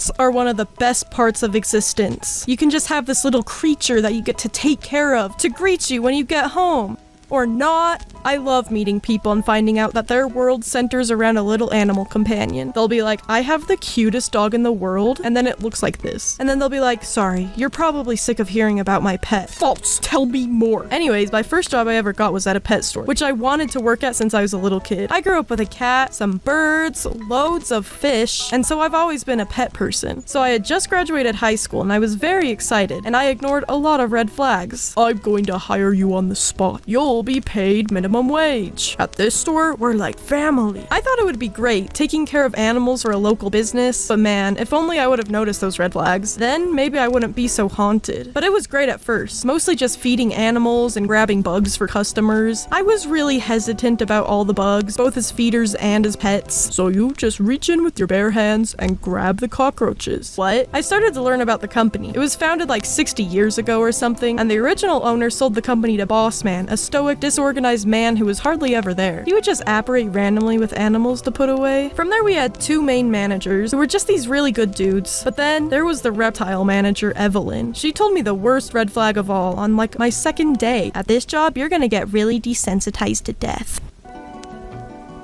Pets are one of the best parts of existence. You can just have this little creature that you get to take care of, to greet you when you get home. Or not. I love meeting people and finding out that their world centers around a little animal companion. They'll be like, I have the cutest dog in the world, and then it looks like this. And then they'll be like, sorry, you're probably sick of hearing about my pet. False, tell me more. Anyways, my first job I ever got was at a pet store, which I wanted to work at since I was a little kid. I grew up with a cat, some birds, loads of fish, and so I've always been a pet person. So I had just graduated high school and I was very excited, and I ignored a lot of red flags. I'm going to hire you on the spot. You'll be paid minimum wage. At this store, we're like family. I thought it would be great, taking care of animals or a local business, but man, if only I would have noticed those red flags, then maybe I wouldn't be so haunted. But it was great at first, mostly just feeding animals and grabbing bugs for customers. I was really hesitant about all the bugs, both as feeders and as pets. So you just reach in with your bare hands and grab the cockroaches. What? I started to learn about the company. It was founded like 60 years ago or something, and the original owner sold the company to Boss Man, a stoic, disorganized man who was hardly ever there. He would just apparate randomly with animals to put away. From there we had two main managers who were just these really good dudes. But then there was the reptile manager, Evelyn. She told me the worst red flag of all on like my second day. At this job, you're gonna get really desensitized to death.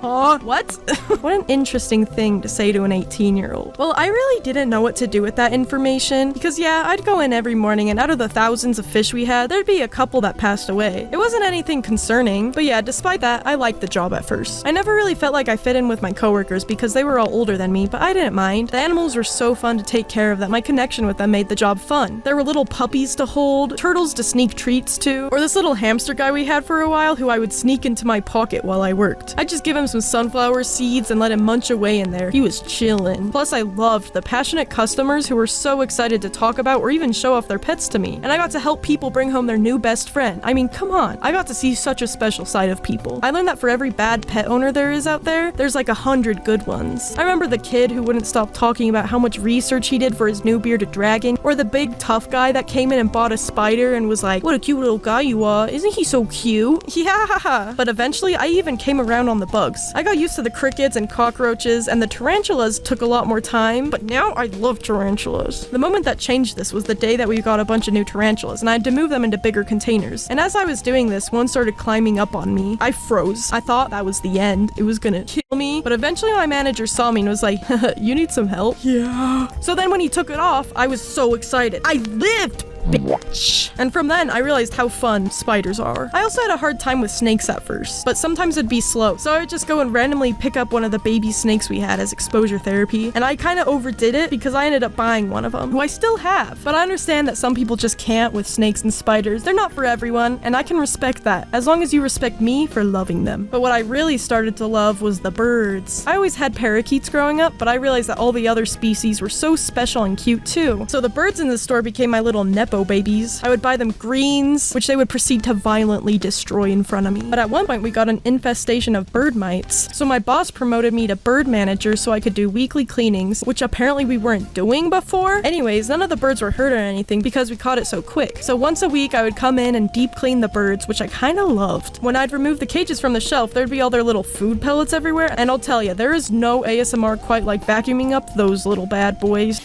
What? What an interesting thing to say to an 18-year-old. Well, I really didn't know what to do with that information because yeah, I'd go in every morning and out of the thousands of fish we had, there'd be a couple that passed away. It wasn't anything concerning, but yeah, despite that, I liked the job at first. I never really felt like I fit in with my coworkers because they were all older than me, but I didn't mind. The animals were so fun to take care of that my connection with them made the job fun. There were little puppies to hold, turtles to sneak treats to, or this little hamster guy we had for a while who I would sneak into my pocket while I worked. I'd just give him some sunflower seeds and let him munch away in there. He was chillin'. Plus I loved the passionate customers who were so excited to talk about or even show off their pets to me. And I got to help people bring home their new best friend. I mean, come on. I got to see such a special side of people. I learned that for every bad pet owner there is out there, there's like 100 good ones. I remember the kid who wouldn't stop talking about how much research he did for his new bearded dragon, or the big tough guy that came in and bought a spider and was like, what a cute little guy you are. Isn't he so cute? Yeah. But eventually I even came around on the bugs. I got used to the crickets and cockroaches, and the tarantulas took a lot more time, but now I love tarantulas. The moment that changed this was the day that we got a bunch of new tarantulas, and I had to move them into bigger containers. And as I was doing this, one started climbing up on me. I froze. I thought that was the end. It was gonna kill me, but eventually my manager saw me and was like, you need some help? Yeah. So then when he took it off, I was so excited. I lived! Bitch. And from then, I realized how fun spiders are. I also had a hard time with snakes at first, but sometimes it'd be slow. So I would just go and randomly pick up one of the baby snakes we had as exposure therapy. And I kind of overdid it because I ended up buying one of them, who I still have. But I understand that some people just can't with snakes and spiders. They're not for everyone, and I can respect that, as long as you respect me for loving them. But what I really started to love was the birds. I always had parakeets growing up, but I realized that all the other species were so special and cute too. So the birds in the store became my little nepo babies. I would buy them greens, which they would proceed to violently destroy in front of me. But at one point we got an infestation of bird mites, so my boss promoted me to bird manager so I could do weekly cleanings, which apparently we weren't doing before. Anyways, none of the birds were hurt or anything because we caught it so quick. So once a week I would come in and deep clean the birds, which I kind of loved. When I'd remove the cages from the shelf, there'd be all their little food pellets everywhere, and I'll tell you, there is no ASMR quite like vacuuming up those little bad boys.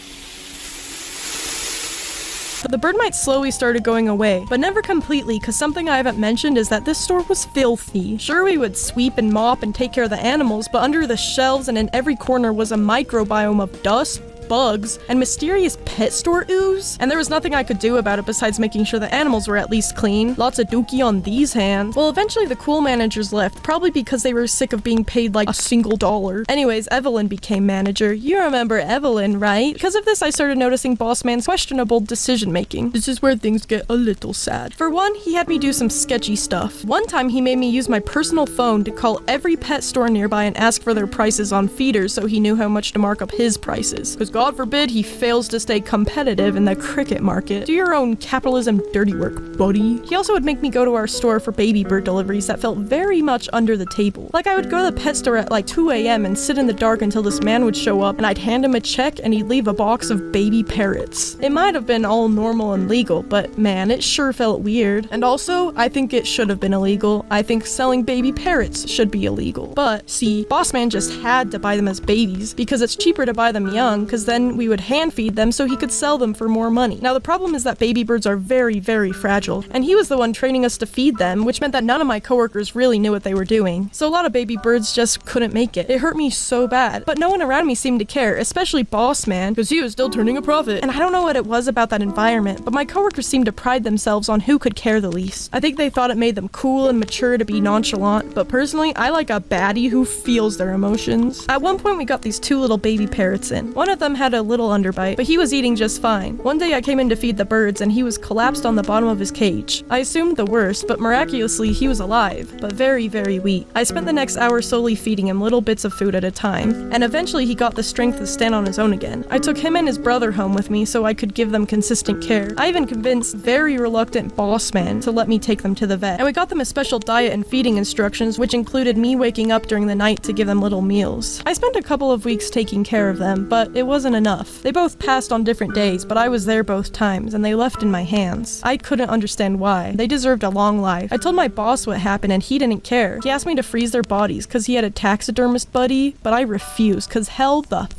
The bird mites slowly started going away, but never completely, because something I haven't mentioned is that this store was filthy. Sure, we would sweep and mop and take care of the animals, but under the shelves and in every corner was a microbiome of dust, bugs, and mysterious pet store ooze, and there was nothing I could do about it besides making sure the animals were at least clean. Lots of dookie on these hands. Well, eventually the cool managers left, probably because they were sick of being paid like $1. Anyways, Evelyn became manager. You remember Evelyn, right? Because of this, I started noticing Boss Man's questionable decision making. This is where things get a little sad. For one, he had me do some sketchy stuff. One time he made me use my personal phone to call every pet store nearby and ask for their prices on feeders so he knew how much to mark up his prices. Because God forbid he fails to stay competitive in the cricket market. Do your own capitalism dirty work, buddy. He also would make me go to our store for baby bird deliveries that felt very much under the table. Like I would go to the pet store at like 2 a.m. and sit in the dark until this man would show up and I'd hand him a check and he'd leave a box of baby parrots. It might have been all normal and legal, but man, it sure felt weird. And also, I think it should have been illegal. I think selling baby parrots should be illegal. But see, Boss Man just had to buy them as babies because it's cheaper to buy them young because then we would hand feed them so he could sell them for more money. Now the problem is that baby birds are very, very fragile, and he was the one training us to feed them, which meant that none of my coworkers really knew what they were doing. So a lot of baby birds just couldn't make it. It hurt me so bad, but no one around me seemed to care, especially boss man, because he was still turning a profit. And I don't know what it was about that environment, but my coworkers seemed to pride themselves on who could care the least. I think they thought it made them cool and mature to be nonchalant, but personally, I like a baddie who feels their emotions. At one point, we got these 2 little baby parrots in. One of them had a little underbite, but he was eating just fine. One day I came in to feed the birds and he was collapsed on the bottom of his cage. I assumed the worst, but miraculously he was alive, but very, very weak. I spent the next hour solely feeding him little bits of food at a time, and eventually he got the strength to stand on his own again. I took him and his brother home with me so I could give them consistent care. I even convinced very reluctant boss man to let me take them to the vet, and we got them a special diet and feeding instructions, which included me waking up during the night to give them little meals. I spent a couple of weeks taking care of them, but it wasn't enough. They both passed on different days, but I was there both times, and they left in my hands. I couldn't understand why. They deserved a long life. I told my boss what happened, and he didn't care. He asked me to freeze their bodies because he had a taxidermist buddy, but I refused because hell the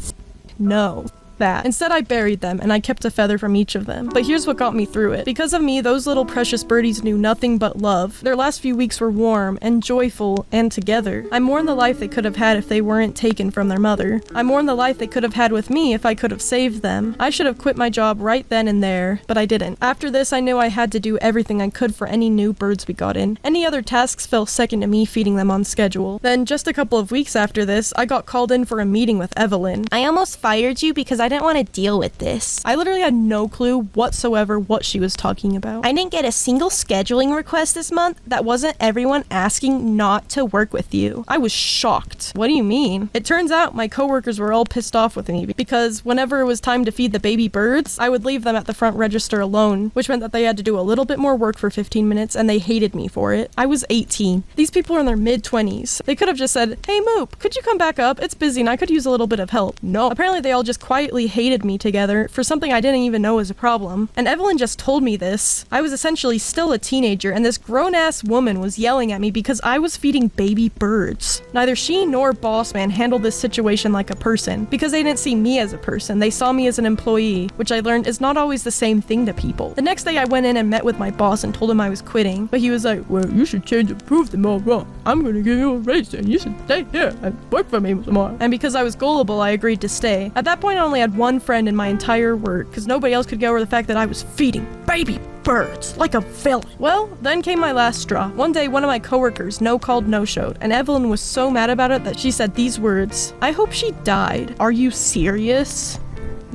no. That. Instead, I buried them, and I kept a feather from each of them. But here's what got me through it. Because of me, those little precious birdies knew nothing but love. Their last few weeks were warm and joyful and together. I mourn the life they could have had if they weren't taken from their mother. I mourn the life they could have had with me if I could have saved them. I should have quit my job right then and there, but I didn't. After this, I knew I had to do everything I could for any new birds we got in. Any other tasks fell second to me feeding them on schedule. Then, just a couple of weeks after this, I got called in for a meeting with Evelyn. I almost fired you because I didn't want to deal with this. I literally had no clue whatsoever what she was talking about. I didn't get a single scheduling request this month that wasn't everyone asking not to work with you. I was shocked. What do you mean? It turns out my coworkers were all pissed off with me because whenever it was time to feed the baby birds, I would leave them at the front register alone, which meant that they had to do a little bit more work for 15 minutes and they hated me for it. I was 18. These people are in their mid-20s. They could have just said, "Hey Moop, could you come back up? It's busy and I could use a little bit of help." No. Apparently they all just quietly hated me together for something I didn't even know was a problem. And Evelyn just told me this. I was essentially still a teenager and this grown-ass woman was yelling at me because I was feeding baby birds. Neither she nor boss man handled this situation like a person because they didn't see me as a person. They saw me as an employee, which I learned is not always the same thing to people. The next day I went in and met with my boss and told him I was quitting, but he was like, "Well, you should change and prove them all wrong. I'm gonna give you a raise and you should stay here and work for me some more." And because I was gullible, I agreed to stay. At that point I only had one friend in my entire work because nobody else could get over the fact that I was feeding baby birds like a villain. Well, then came my last straw. One day one of my coworkers no-called no-showed, and Evelyn was so mad about it that she said these words, "I hope she died. Are you serious?"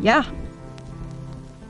Yeah.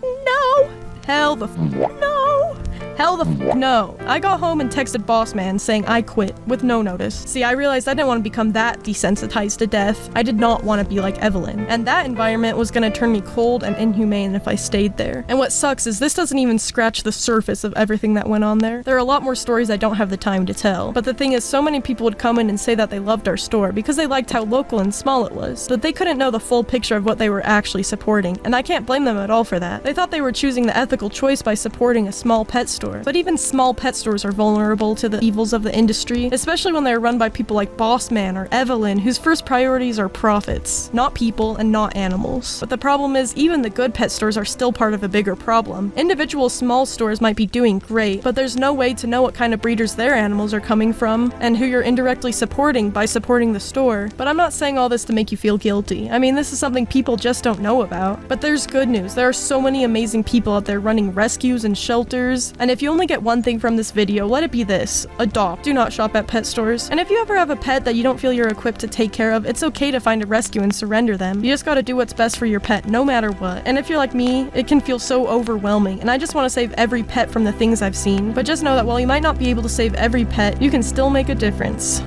No. Hell the no. Hell the no. I got home and texted boss man saying I quit with no notice. See, I realized I didn't want to become that desensitized to death. I did not want to be like Evelyn. And that environment was going to turn me cold and inhumane if I stayed there. And what sucks is this doesn't even scratch the surface of everything that went on there. There are a lot more stories I don't have the time to tell. But the thing is, so many people would come in and say that they loved our store because they liked how local and small it was. But they couldn't know the full picture of what they were actually supporting. And I can't blame them at all for that. They thought they were choosing the ethical choice by supporting a small pet store. But even small pet stores are vulnerable to the evils of the industry, especially when they're run by people like Boss Man or Evelyn, whose first priorities are profits, not people and not animals. But the problem is, even the good pet stores are still part of a bigger problem. Individual small stores might be doing great, but there's no way to know what kind of breeders their animals are coming from, and who you're indirectly supporting by supporting the store. But I'm not saying all this to make you feel guilty. I mean, this is something people just don't know about. But there's good news. There are so many amazing people out there running rescues and shelters, and if you only get one thing from this video, let it be this: adopt. Do not shop at pet stores. And if you ever have a pet that you don't feel you're equipped to take care of, it's okay to find a rescue and surrender them. You just gotta do what's best for your pet, no matter what. And if you're like me, it can feel so overwhelming, and I just want to save every pet from the things I've seen. But just know that while you might not be able to save every pet, you can still make a difference.